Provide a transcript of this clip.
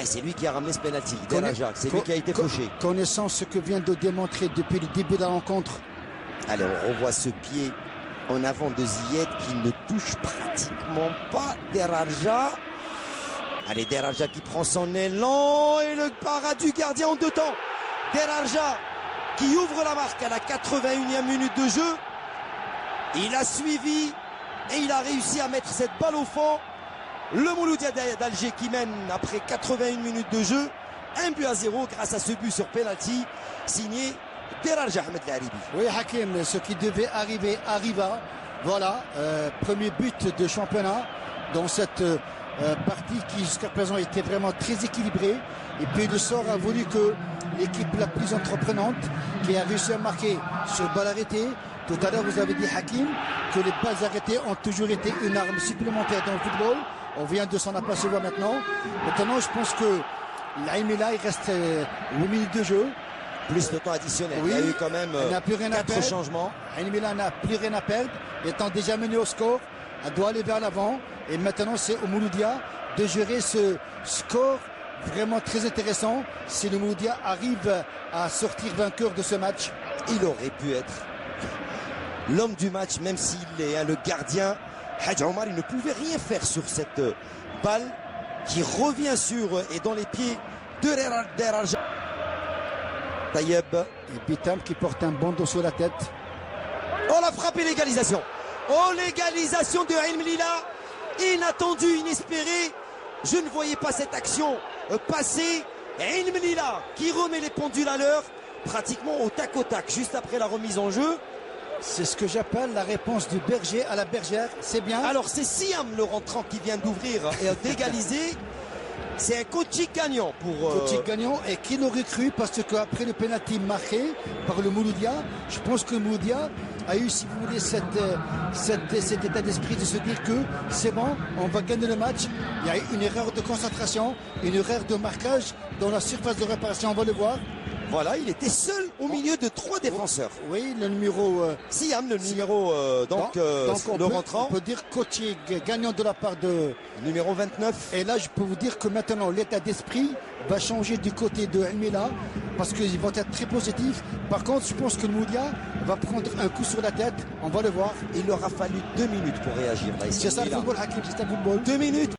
c'est lui qui a ramené ce penalty. Deraja, c'est lui qui a été fauché. Connaissant ce que vient de démontrer depuis le début de la rencontre. Allez, on revoit ce pied en avant de Ziyech qui ne touche pratiquement pas Deraja. Allez, Deraja qui prend son élan et le parade du gardien en deux temps. Deraja qui ouvre la marque à la 81e minute de jeu. Il a suivi et il a réussi à mettre cette balle au fond. Le Mouloudia d'Alger qui mène après 81 minutes de jeu. 1-0 grâce à ce but sur penalty signé Deraja Ahmed Laribi. Oui, Hakim, ce qui devait arriver arriva. Voilà, premier but de championnat dans cette partie qui jusqu'à présent était vraiment très équilibrée. Et puis le sort a voulu que l'équipe la plus entreprenante qui a réussi à marquer sur balle arrêtée. Tout à l'heure, vous avez dit, Hakim, que les balles arrêtées ont toujours été une arme supplémentaire dans le football. On vient de s'en apercevoir maintenant. Maintenant, je pense que l'Aïmila, il reste 8 minutes de jeu. Plus de temps additionnel. Oui, il y a eu quand même 4 changements. L'Aïmila n'a plus rien à perdre. Étant déjà mené au score, elle doit aller vers l'avant. Et maintenant, c'est au Mouloudia de gérer ce score vraiment très intéressant. Si le Mouloudia arrive à sortir vainqueur de ce match, il aurait pu être l'homme du match, même s'il est le gardien. Hadj Omar, il ne pouvait rien faire sur cette balle qui revient sur et dans les pieds de Deraja. Tayeb. Et Bitam qui porte un bandeau sur la tête. Oh, la frappe et l'égalisation. Oh, l'égalisation de Ilm Lila. Inattendue, inespérée. Je ne voyais pas cette action passer. Ilm Lila qui remet les pendules à l'heure, pratiquement au tac, juste après la remise en jeu. C'est ce que j'appelle la réponse du berger à la bergère. C'est bien. Alors, c'est Siam, le rentrant, qui vient d'ouvrir et d'égaliser. C'est un coaching gagnant pour... Coaching gagnant, et qui l'aurait cru, parce qu'après le penalty marqué par le Mouloudia, je pense que le Mouloudia a eu, si vous voulez, cet état d'esprit de se dire que c'est bon, on va gagner le match. Il y a eu une erreur de concentration, une erreur de marquage dans la surface de réparation, on va le voir. Voilà, il était seul au milieu de 3 défenseurs. Oui, le numéro... Siam, le numéro, le rentrant. On peut dire coaching gagnant de la part de... Numéro 29. Et là, je peux vous dire que maintenant, l'état d'esprit va changer du côté de Elmela, parce qu'ils vont être très positifs. Par contre, je pense que le Moudia va prendre un coup sur la tête. On va le voir. Il aura fallu 2 minutes pour réagir. C'est ça le football, Hakim, c'est un football. 2 minutes.